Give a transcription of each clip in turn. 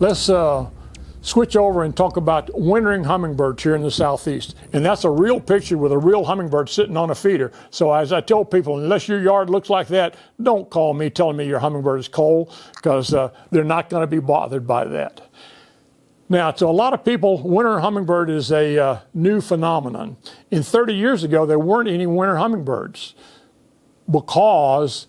Let's switch over and talk about wintering hummingbirds here in the southeast. And that's a real picture with a real hummingbird sitting on a feeder. So as I tell people, unless your yard looks like that, don't call me telling me your hummingbird is cold, because they're not going to be bothered by that. Now, to a lot of people, winter hummingbird is a new phenomenon. In 30 years ago, there weren't any winter hummingbirds because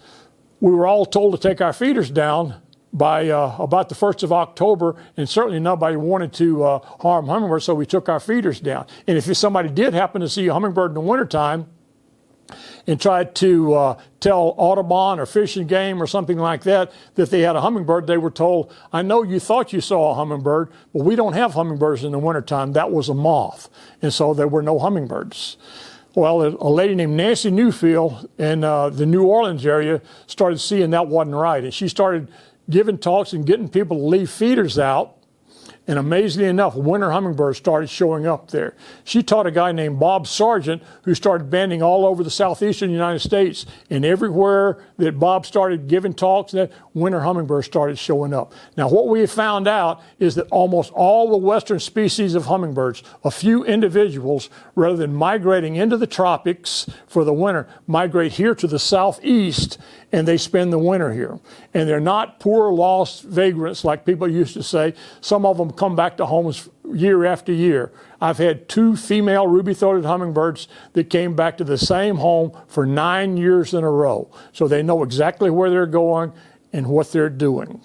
we were all told to take our feeders down by about the 1st of October, and certainly nobody wanted to harm hummingbirds, so we took our feeders down. And if somebody did happen to see a hummingbird in the wintertime and tried to tell Audubon or Fish and Game or something like that that they had a hummingbird, they were told, I know you thought you saw a hummingbird, but we don't have hummingbirds in the wintertime. That was a moth. And so there were no hummingbirds. Well, a lady named Nancy Newfield in the New Orleans area started seeing that wasn't right. And she started giving talks and getting people to leave feeders out. And amazingly enough, winter hummingbirds started showing up there. She taught a guy named Bob Sargent, who started banding all over the southeastern United States. And everywhere that Bob started giving talks, that winter hummingbirds started showing up. Now, what we have found out is that almost all the western species of hummingbirds, a few individuals, rather than migrating into the tropics for the winter, migrate here to the southeast, and they spend the winter here. And they're not poor, lost vagrants like people used to say. Some of them come back to homes year after year. I've had 2 female ruby-throated hummingbirds that came back to the same home for 9 years in a row. So they know exactly where they're going and what they're doing.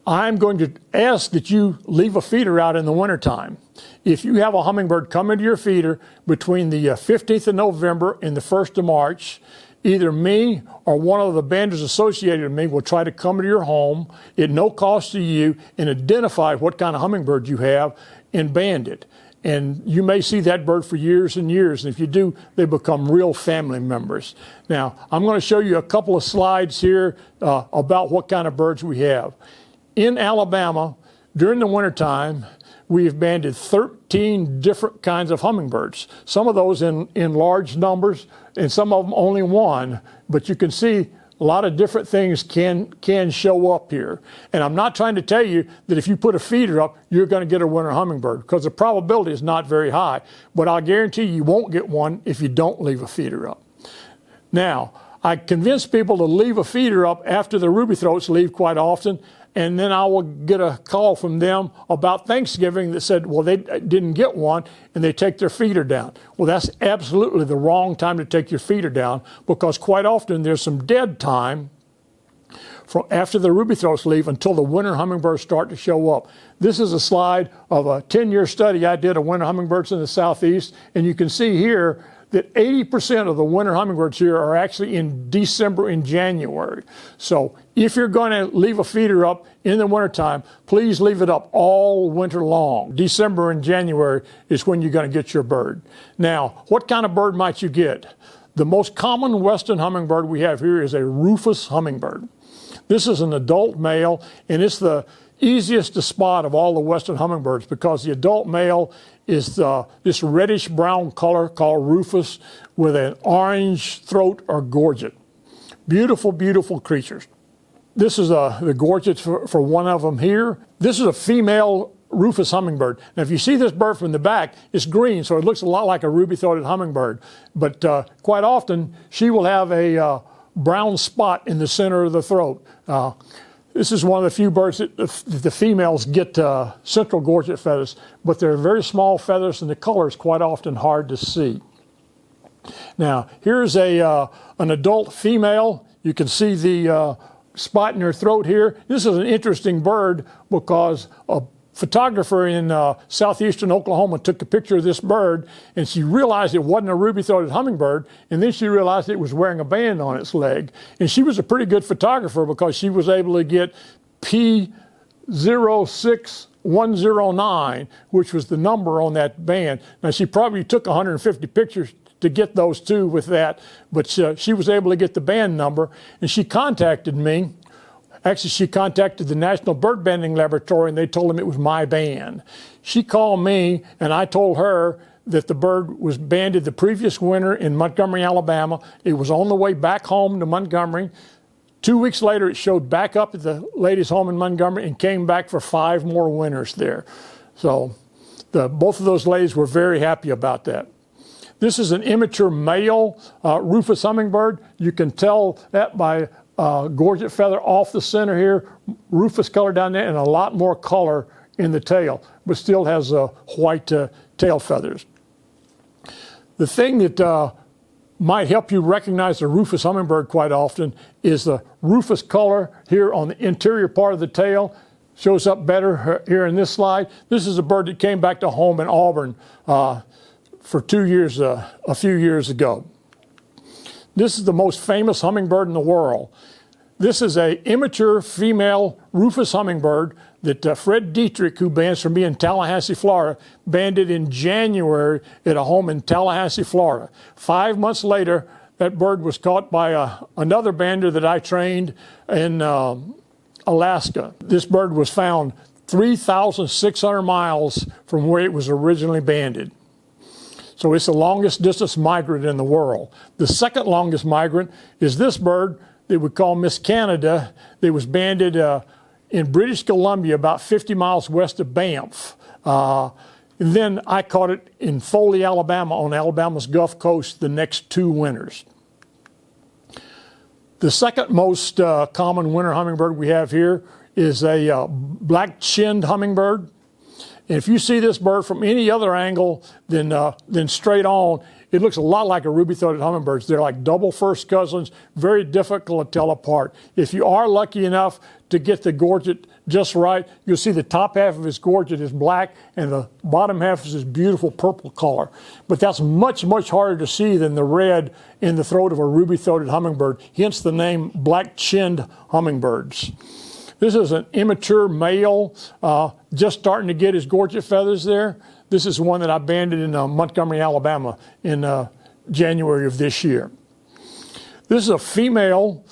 I'm going to ask that you leave a feeder out in the wintertime. If you have a hummingbird come into your feeder between the 15th of November and the 1st of March, either me or one of the banders associated with me will try to come to your home at no cost to you and identify what kind of hummingbird you have and band it. And you may see that bird for years and years. And if you do, they become real family members. Now, I'm going to show you a couple of slides here about what kind of birds we have. In Alabama, during the wintertime, we have banded 13 different kinds of hummingbirds. Some of those in large numbers, and some of them only one. But you can see a lot of different things can show up here. And I'm not trying to tell you that if you put a feeder up, you're going to get a winter hummingbird, because the probability is not very high. But I'll guarantee you won't get one if you don't leave a feeder up. Now, I convince people to leave a feeder up after the ruby throats leave quite often. And then I will get a call from them about Thanksgiving that said, well, they didn't get one, and they take their feeder down. Well, that's absolutely the wrong time to take your feeder down, because quite often there's some dead time from after the ruby throats leave until the winter hummingbirds start to show up. This is a slide of a 10-year study I did of winter hummingbirds in the southeast, and you can see here that 80% of the winter hummingbirds here are actually in December and January. So if you're going to leave a feeder up in the wintertime, please leave it up all winter long. December and January is when you're going to get your bird. Now, what kind of bird might you get? The most common western hummingbird we have here is a Rufous hummingbird. This is an adult male, and it's the easiest to spot of all the western hummingbirds, because the adult male is this reddish brown color called Rufous with an orange throat or gorget. Beautiful, beautiful creatures. This is the gorget for one of them here. This is a female Rufous hummingbird. Now, if you see this bird from the back, it's green, so it looks a lot like a ruby-throated hummingbird. But quite often, she will have a brown spot in the center of the throat. This is one of the few birds that the females get central gorget feathers, but they're very small feathers, and the color is quite often hard to see. Now, here's an adult female. You can see the spot in her throat here. This is an interesting bird because a photographer in southeastern Oklahoma took a picture of this bird, and she realized it wasn't a ruby-throated hummingbird, and then she realized it was wearing a band on its leg. And she was a pretty good photographer because she was able to get P06109, which was the number on that band. Now, she probably took 150 pictures to get those two with that, but she was able to get the band number, and she contacted me Actually, she contacted the National Bird Banding Laboratory, and they told them it was my band. She called me, and I told her that the bird was banded the previous winter in Montgomery, Alabama. It was on the way back home to Montgomery. 2 weeks later, it showed back up at the lady's home in Montgomery and came back for 5 more winters there. So both of those ladies were very happy about that. This is an immature male Rufous hummingbird. You can tell that by gorget feather off the center here, Rufous color down there, and a lot more color in the tail, but still has white tail feathers. The thing that might help you recognize the Rufous hummingbird quite often is the Rufous color here on the interior part of the tail. Shows up better here in this slide. This is a bird that came back to home in Auburn for 2 years, a few years ago. This is the most famous hummingbird in the world. This is a immature female Rufous hummingbird that Fred Dietrich, who bands for me in Tallahassee, Florida, banded in January at a home in Tallahassee, Florida. 5 months later, that bird was caught by another bander that I trained in Alaska. This bird was found 3,600 miles from where it was originally banded. So it's the longest distance migrant in the world. The second longest migrant is this bird that we call Miss Canada that was banded in British Columbia about 50 miles west of Banff. And then I caught it in Foley, Alabama on Alabama's Gulf Coast the next 2 winters. The second most common winter hummingbird we have here is a BlackChinned Hummingbird. And if you see this bird from any other angle than straight on, it looks a lot like a ruby-throated hummingbird. They're like double first cousins, very difficult to tell apart. If you are lucky enough to get the gorget just right, you'll see the top half of his gorget is black and the bottom half is this beautiful purple color. But that's much, much harder to see than the red in the throat of a ruby-throated hummingbird, hence the name black-chinned hummingbirds. This is an immature male, just starting to get his gorget feathers there. This is one that I banded in Montgomery, Alabama in January of this year. This is a female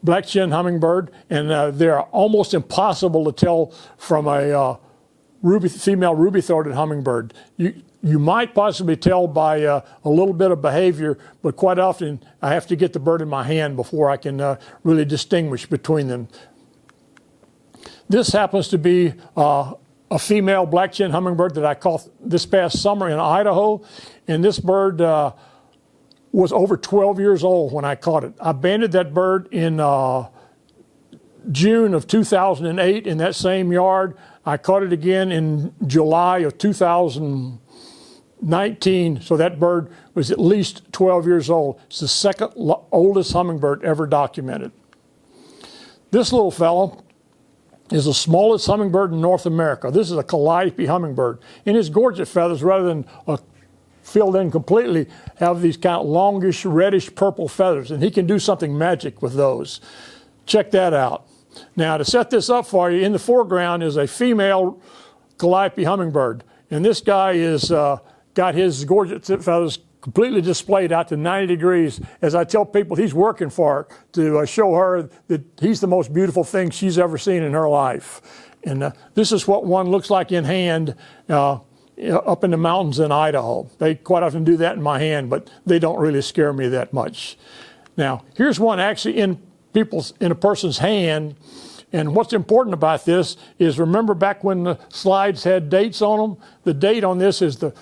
black-chinned hummingbird, and they're almost impossible to tell from a female ruby-throated hummingbird. You might possibly tell by a little bit of behavior, but quite often I have to get the bird in my hand before I can really distinguish between them. This happens to be a female black-chinned hummingbird that I caught this past summer in Idaho, and this bird was over 12 years old when I caught it. I banded that bird in June of 2008 in that same yard. I caught it again in July of 2019, so that bird was at least 12 years old. It's the second oldest hummingbird ever documented. This little fellow is the smallest hummingbird in North America. This is a Calliope Hummingbird. And his gorget feathers, rather than filled in completely, have these kind of longish, reddish purple feathers. And he can do something magic with those. Check that out. Now, to set this up for you, in the foreground is a female Calliope Hummingbird. And this guy is got his gorget feathers completely displayed out to 90 degrees. As I tell people, he's working for her to show her that he's the most beautiful thing she's ever seen in her life. And this is what one looks like in hand up in the mountains in Idaho. They quite often do that in my hand, but they don't really scare me that much. Now, here's one actually in a person's hand. And what's important about this is, remember back when the slides had dates on them? The date on this is the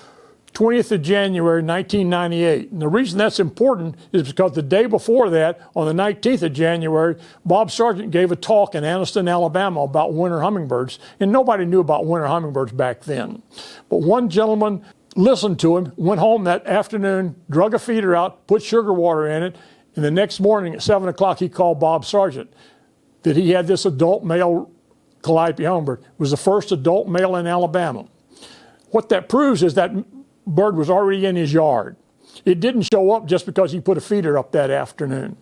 20th of January, 1998. And the reason that's important is because the day before that, on the 19th of January, Bob Sargent gave a talk in Anniston, Alabama about winter hummingbirds. And nobody knew about winter hummingbirds back then. But one gentleman listened to him, went home that afternoon, drug a feeder out, put sugar water in it, and the next morning at 7 o'clock he called Bob Sargent that he had this adult male Calliope Hummingbird. It was the first adult male in Alabama. What that proves is that bird was already in his yard. It didn't show up just because he put a feeder up that afternoon.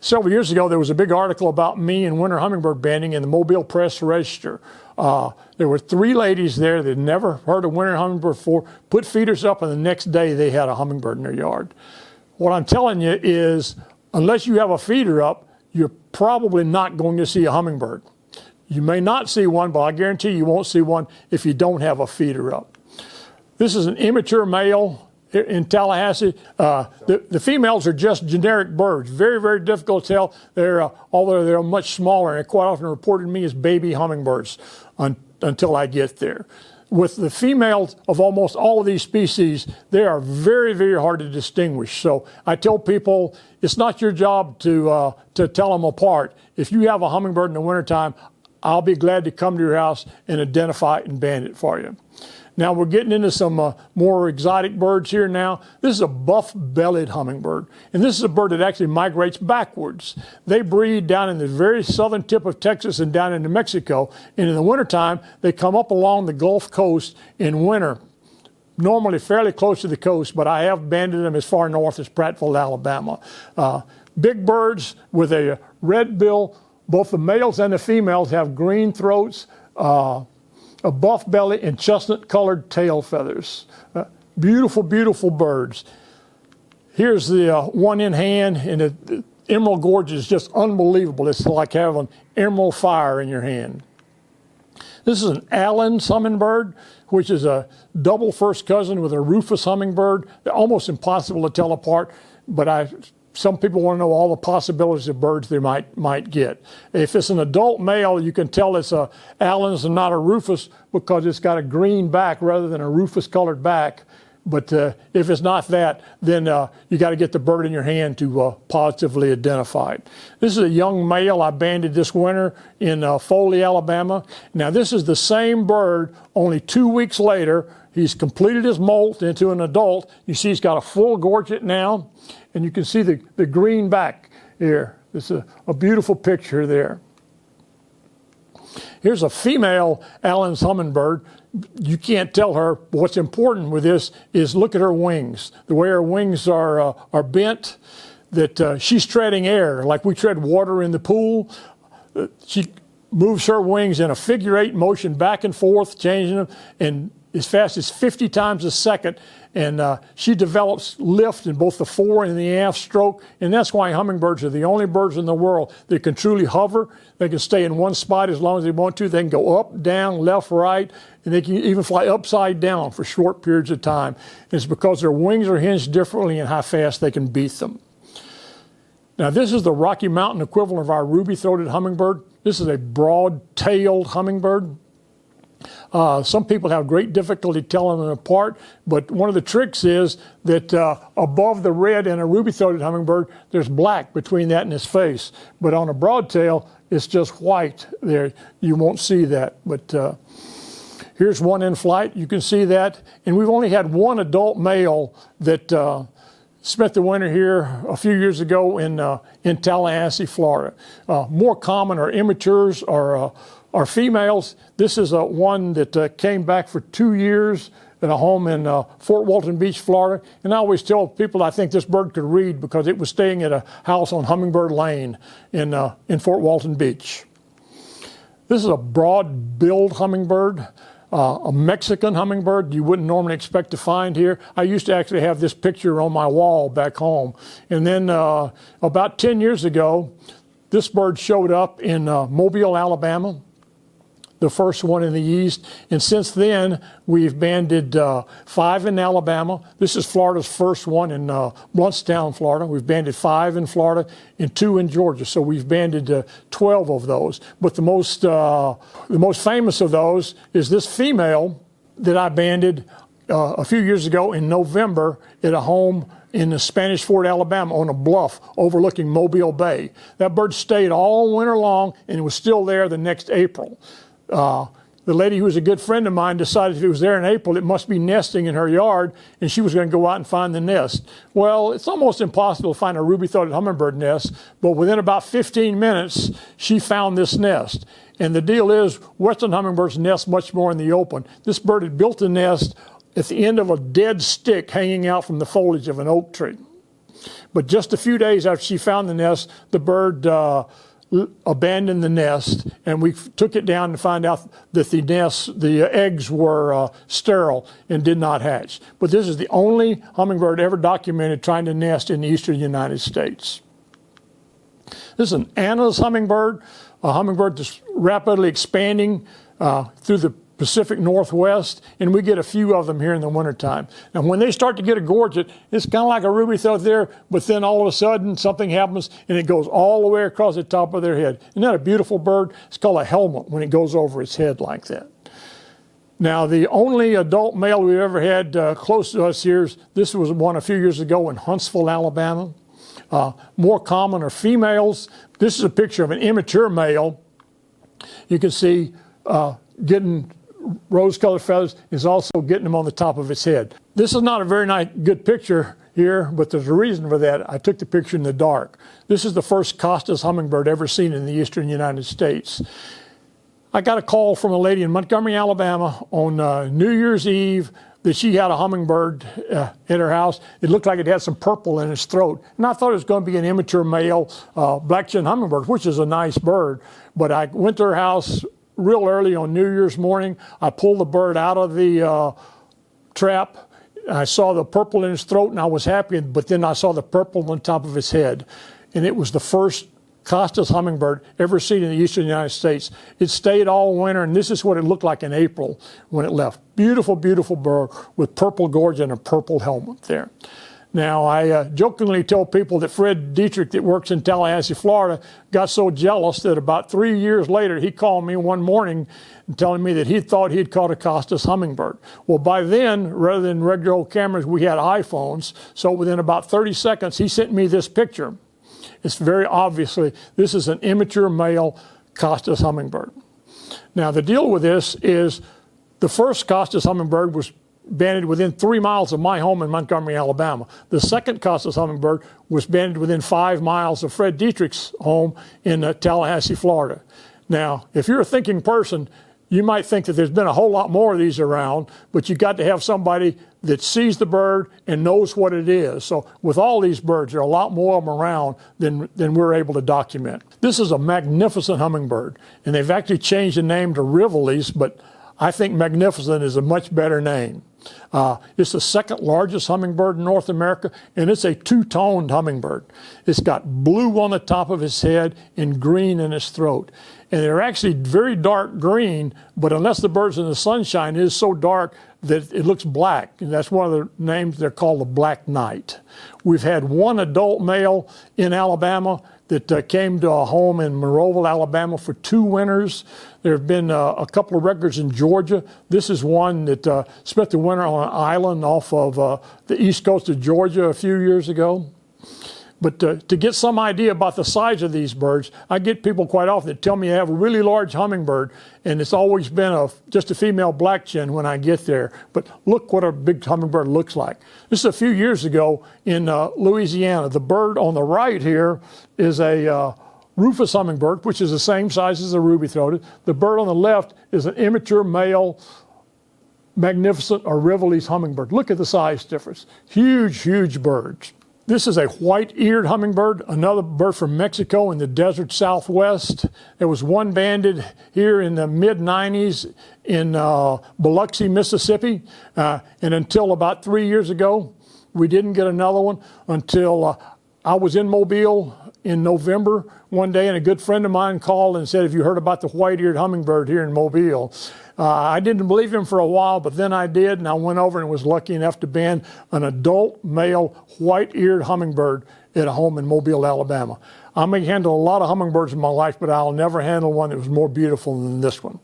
Several years ago, there was a big article about me and winter hummingbird banding in the Mobile Press Register. There were 3 ladies there that had never heard of winter hummingbird before, put feeders up, and the next day they had a hummingbird in their yard. What I'm telling you is, unless you have a feeder up, you're probably not going to see a hummingbird. You may not see one, but I guarantee you won't see one if you don't have a feeder up. This is an immature male in Tallahassee. The females are just generic birds. Very, very difficult to tell. Although they're much smaller, and quite often reported to me as baby hummingbirds until I get there. With the females of almost all of these species, they are very, very hard to distinguish. So I tell people it's not your job to tell them apart. If you have a hummingbird in the wintertime, I'll be glad to come to your house and identify it and band it for you. Now we're getting into some more exotic birds here now. This is a Buffbellied Hummingbird, and this is a bird that actually migrates backwards. They breed down in the very southern tip of Texas and down into Mexico, and in the wintertime, they come up along the Gulf Coast in winter, normally fairly close to the coast, but I have banded them as far north as Prattville, Alabama. Big birds with a red bill. Both the males and the females have green throats, a buff belly, and chestnut-colored tail feathers. Beautiful, beautiful birds. Here's the one in hand, and the emerald gorge is just unbelievable. It's like having emerald fire in your hand. This is an Allen's Hummingbird, which is a double first cousin with a Rufous Hummingbird. They're almost impossible to tell apart, but some people want to know all the possibilities of birds they might get. If it's an adult male, you can tell it's a Allen's and not a Rufous because it's got a green back rather than a Rufous-colored back. But if it's not that, then you got to get the bird in your hand to positively identify it. This is a young male I banded this winter in Foley, Alabama. Now this is the same bird, only 2 weeks later. He's completed his molt into an adult. You see he's got a full gorget now, and you can see the green back here. It's a beautiful picture there. Here's a female Allen's Hummingbird. You can't tell her, but what's important with this is look at her wings. The way her wings are bent, that she's treading air, like we tread water in the pool. She moves her wings in a figure-8 motion back and forth, changing them, and as fast as 50 times a second, and she develops lift in both the fore and the aft stroke, and that's why hummingbirds are the only birds in the world that can truly hover. They can stay in one spot as long as they want to. They can go up, down, left, right, and they can even fly upside down for short periods of time. And it's because their wings are hinged differently and how fast they can beat them. Now this is the Rocky Mountain equivalent of our ruby-throated hummingbird. This is a broad-tailed hummingbird. Some people have great difficulty telling them apart, but one of the tricks is that above the red in a ruby-throated hummingbird, there's black between that and his face. But on a broadtail, it's just white there. You won't see that. But here's one in flight. You can see that. And we've only had one adult male that spent the winter here a few years ago in Tallahassee, Florida. More common are immatures or females. This is one that came back for 2 years at a home in Fort Walton Beach, Florida. And I always tell people I think this bird could read because it was staying at a house on Hummingbird Lane in Fort Walton Beach. This is a broad-billed hummingbird, a Mexican hummingbird you wouldn't normally expect to find here. I used to actually have this picture on my wall back home. And then about 10 years ago, this bird showed up in Mobile, Alabama, the first one in the east. And since then, we've banded 5 in Alabama. This is Florida's first one in Bluntstown, Florida. We've banded 5 in Florida and 2 in Georgia. So we've banded 12 of those. But the most famous of those is this female that I banded a few years ago in November at a home in the Spanish Fort, Alabama, on a bluff overlooking Mobile Bay. That bird stayed all winter long, and it was still there the next April. The lady who was a good friend of mine decided if it was there in April, it must be nesting in her yard, and she was going to go out and find the nest. Well, it's almost impossible to find a ruby-throated hummingbird nest, but within about 15 minutes, she found this nest. And the deal is, western hummingbirds nest much more in the open. This bird had built a nest at the end of a dead stick hanging out from the foliage of an oak tree. But just a few days after she found the nest, the bird abandoned the nest, and we took it down to find out that the eggs were sterile and did not hatch. But this is the only hummingbird ever documented trying to nest in the eastern United States. This is an Anna's hummingbird, a hummingbird that's rapidly expanding through the Pacific Northwest, and we get a few of them here in the wintertime. And when they start to get a gorget, it's kind of like a ruby throat there, but then all of a sudden something happens and it goes all the way across the top of their head. Isn't that a beautiful bird? It's called a helmet when it goes over its head like that. Now, the only adult male we've ever had close to us here, this was one a few years ago in Huntsville, Alabama. More common are females. This is a picture of an immature male. You can see getting rose-colored feathers is also getting them on the top of its head. This is not a very good picture here, but there's a reason for that. I took the picture in the dark. This is the first Costas Hummingbird ever seen in the eastern United States. I got a call from a lady in Montgomery, Alabama on New Year's Eve that she had a hummingbird in her house. It looked like it had some purple in its throat. And I thought it was going to be an immature male BlackChinned Hummingbird, which is a nice bird. But I went to her house real early on New Year's morning. I pulled the bird out of the trap. I saw the purple in its throat and I was happy, but then I saw the purple on top of its head. And it was the first Costas Hummingbird ever seen in the eastern United States. It stayed all winter, and this is what it looked like in April when it left. Beautiful, beautiful bird with purple gorge and a purple helmet there. Now, I jokingly tell people that Fred Dietrich, that works in Tallahassee, Florida, got so jealous that about 3 years later, he called me one morning telling me that he thought he'd caught a Costas Hummingbird. Well, by then, rather than regular old cameras, we had iPhones. So within about 30 seconds, he sent me this picture. It's very obviously, this is an immature male Costas Hummingbird. Now, the deal with this is the first Costas Hummingbird was banded within 3 miles of my home in Montgomery, Alabama. The second Costas Hummingbird was banded within 5 miles of Fred Dietrich's home in Tallahassee, Florida. Now, if you're a thinking person, you might think that there's been a whole lot more of these around, but you got to have somebody that sees the bird and knows what it is. So with all these birds, there are a lot more of them around than we're able to document. This is a magnificent hummingbird, and they've actually changed the name to Rufous, but I think magnificent is a much better name. It's the second largest hummingbird in North America, and it's a two-toned hummingbird. It's got blue on the top of its head and green in its throat. And they're actually very dark green, but unless the bird's in the sunshine, it is so dark that it looks black. And that's one of the names. They're called the Black Knight. We've had one adult male in Alabama that came to a home in Monroeville, Alabama for 2 winters. There have been a couple of records in Georgia. This is one that spent the winter on an island off of the east coast of Georgia a few years ago. But to get some idea about the size of these birds, I get people quite often that tell me I have a really large hummingbird, and it's always been just a female black-chin when I get there. But look what a big hummingbird looks like. This is a few years ago in Louisiana. The bird on the right here is a Rufous hummingbird, which is the same size as a ruby-throated. The bird on the left is an immature male magnificent or Rivoli's hummingbird. Look at the size difference. Huge, huge birds. This is a white-eared hummingbird, another bird from Mexico in the desert southwest. There was one banded here in the mid-90s in Biloxi, Mississippi. And until about 3 years ago, we didn't get another one until I was in Mobile in November one day, and a good friend of mine called and said, "Have you heard about the white-eared hummingbird here in Mobile?" I didn't believe him for a while, but then I did, and I went over and was lucky enough to band an adult male white-eared hummingbird at a home in Mobile, Alabama. I may handle a lot of hummingbirds in my life, but I'll never handle one that was more beautiful than this one.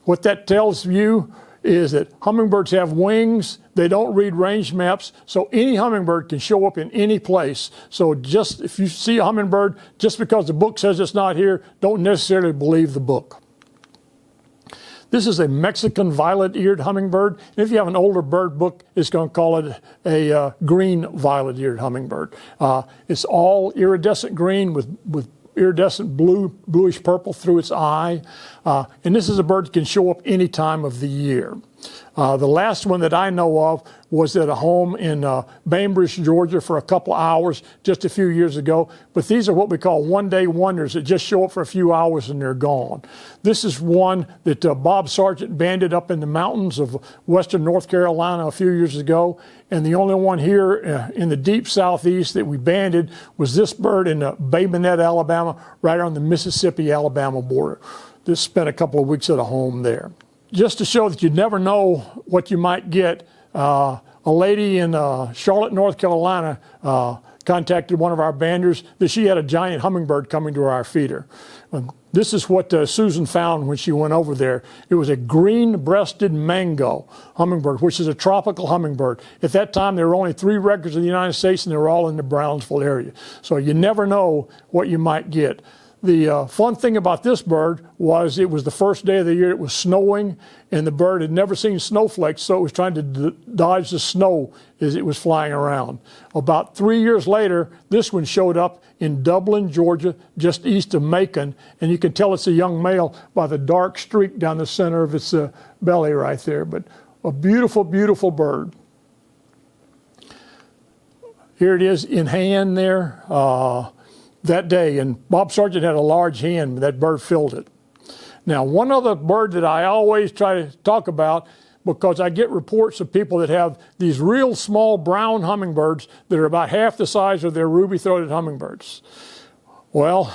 What that tells you is that hummingbirds have wings. They don't read range maps, so any hummingbird can show up in any place. So just if you see a hummingbird, just because the book says it's not here, don't necessarily believe the book. This is a Mexican violet-eared hummingbird. And if you have an older bird book, it's going to call it a green violet-eared hummingbird. It's all iridescent green with iridescent bluish purple through its eye. And this is a bird that can show up any time of the year. The last one that I know of was at a home in Bainbridge, Georgia for a couple hours just a few years ago. But these are what we call one-day wonders that just show up for a few hours and they're gone. This is one that Bob Sargent banded up in the mountains of western North Carolina a few years ago. And the only one here in the deep southeast that we banded was this bird in Bay Minette, Alabama, right on the Mississippi-Alabama border. This spent a couple of weeks at a home there. Just to show that you never know what you might get, a lady in Charlotte, North Carolina contacted one of our banders that she had a giant hummingbird coming to our feeder. This is what Susan found when she went over there. It was a green-breasted mango hummingbird, which is a tropical hummingbird. At that time, there were only 3 records in the United States, and they were all in the Brownsville area. So you never know what you might get. The fun thing about this bird was it was the first day of the year it was snowing, and the bird had never seen snowflakes, so it was trying to dodge the snow as it was flying around. About 3 years later, this one showed up in Dublin, Georgia, just east of Macon, and you can tell it's a young male by the dark streak down the center of its belly right there. But a beautiful, beautiful bird. Here it is in hand there. That day, and Bob Sargent had a large hen, that bird filled it. Now, one other bird that I always try to talk about, because I get reports of people that have these real small brown hummingbirds that are about half the size of their ruby-throated hummingbirds. Well,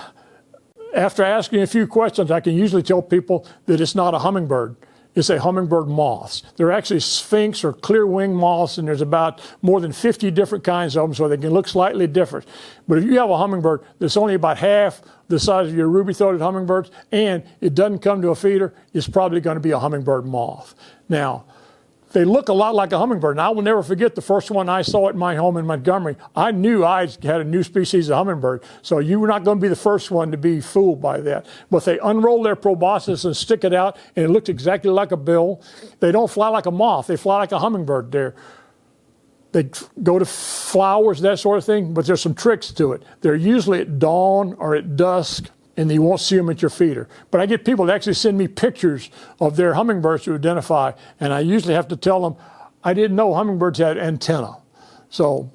after asking a few questions, I can usually tell people that it's not a hummingbird. It's a hummingbird moths. They're actually sphinx or clear wing moths, and there's about more than 50 different kinds of them, so they can look slightly different. But if you have a hummingbird that's only about half the size of your ruby-throated hummingbirds, and it doesn't come to a feeder, it's probably going to be a hummingbird moth. Now, they look a lot like a hummingbird, and I will never forget the first one I saw at my home in Montgomery. I knew I had a new species of hummingbird, so you were not going to be the first one to be fooled by that. But they unroll their proboscis and stick it out, and it looks exactly like a bill. They don't fly like a moth. They fly like a hummingbird. They go to flowers, that sort of thing, but there's some tricks to it. They're usually at dawn or at dusk, and you won't see them at your feeder. But I get people that actually send me pictures of their hummingbirds to identify, and I usually have to tell them, I didn't know hummingbirds had antennae. So,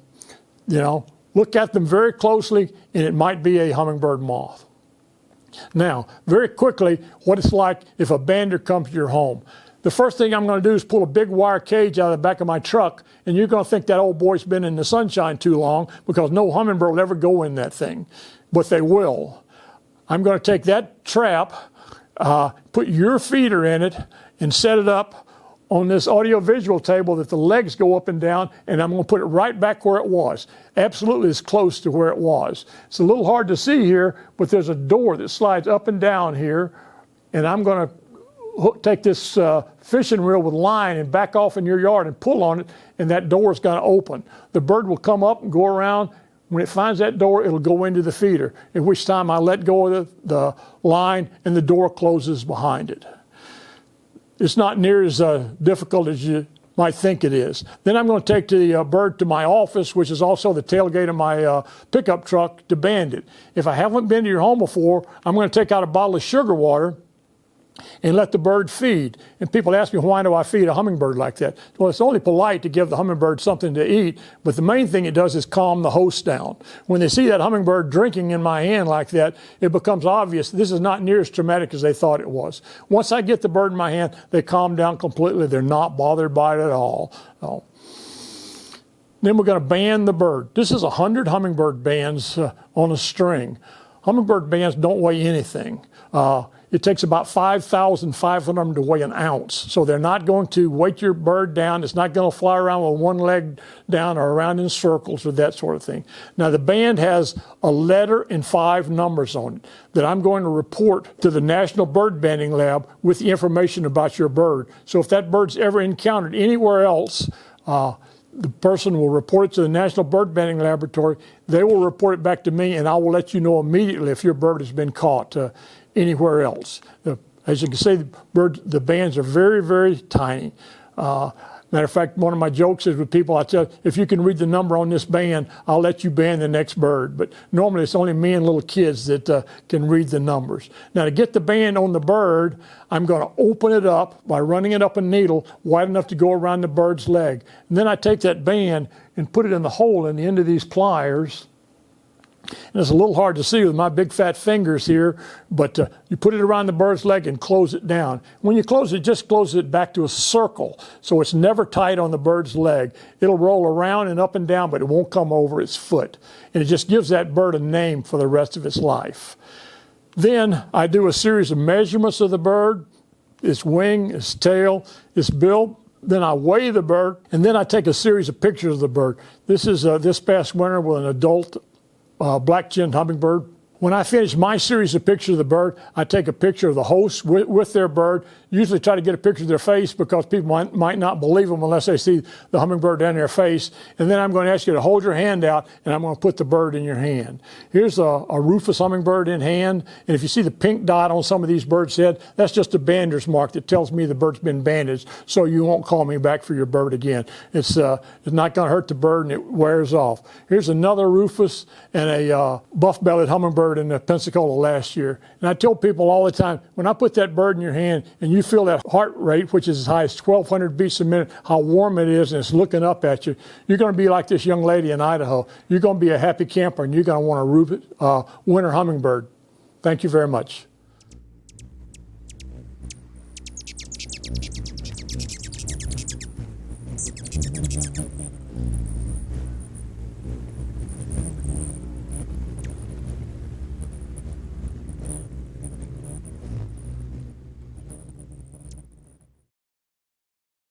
you know, look at them very closely, and it might be a hummingbird moth. Now, very quickly, what it's like if a bander comes to your home. The first thing I'm going to do is pull a big wire cage out of the back of my truck, and you're going to think that old boy's been in the sunshine too long, because no hummingbird will ever go in that thing, but they will. I'm going to take that trap, put your feeder in it, and set it up on this audio-visual table that the legs go up and down, and I'm going to put it right back where it was, absolutely as close to where it was. It's a little hard to see here, but there's a door that slides up and down here, and I'm going to take this fishing reel with line and back off in your yard and pull on it, and that door is going to open. The bird will come up and go around. When it finds that door, it'll go into the feeder, at which time I let go of the line and the door closes behind it. It's not near as difficult as you might think it is. Then I'm going to take the bird to my office, which is also the tailgate of my pickup truck, to band it. If I haven't been to your home before, I'm going to take out a bottle of sugar water and let the bird feed. And people ask me, why do I feed a hummingbird like that? Well, it's only polite to give the hummingbird something to eat, but the main thing it does is calm the host down. When they see that hummingbird drinking in my hand like that, it becomes obvious this is not near as traumatic as they thought it was. Once I get the bird in my hand, they calm down completely. They're not bothered by it at all. Oh. Then we're going to band the bird. This is 100 hummingbird bands on a string. Hummingbird bands don't weigh anything. It takes about 5,500 of them to weigh an ounce. So they're not going to weight your bird down. It's not going to fly around with one leg down or around in circles or that sort of thing. Now, the band has a letter and 5 numbers on it that I'm going to report to the National Bird Banding Lab with the information about your bird. So if that bird's ever encountered anywhere else, the person will report it to the National Bird Banding Laboratory. They will report it back to me, and I will let you know immediately if your bird has been caught anywhere else. As you can see, the bands are very, very tiny. Matter of fact, one of my jokes is with people, I tell, if you can read the number on this band, I'll let you band the next bird. But normally it's only me and little kids that can read the numbers. Now to get the band on the bird, I'm going to open it up by running it up a needle wide enough to go around the bird's leg. And then I take that band and put it in the hole in the end of these pliers. And it's a little hard to see with my big fat fingers here, but you put it around the bird's leg and close it down. When you close it, just close it back to a circle, so it's never tight on the bird's leg. It'll roll around and up and down, but it won't come over its foot. And it just gives that bird a name for the rest of its life. Then I do a series of measurements of the bird, its wing, its tail, its bill. Then I weigh the bird, and then I take a series of pictures of the bird. This is this past winter with an adult BlackChinned Hummingbird. When I finish my series of pictures of the bird, I take a picture of the host with their bird. Usually try to get a picture of their face because people might not believe them unless they see the hummingbird down their face. And then I'm going to ask you to hold your hand out, and I'm going to put the bird in your hand. Here's a Rufous hummingbird in hand. And if you see the pink dot on some of these birds' head, that's just a bander's mark that tells me the bird's been bandaged, so you won't call me back for your bird again. It's not going to hurt the bird, and it wears off. Here's another Rufous and a Buffbellied Hummingbird in the Pensacola last year. And I tell people all the time, when I put that bird in your hand and you feel that heart rate, which is as high as 1,200 beats a minute, how warm it is, and it's looking up at you, you're going to be like this young lady in Idaho. You're going to be a happy camper, and you're going to want a winter hummingbird. Thank you very much.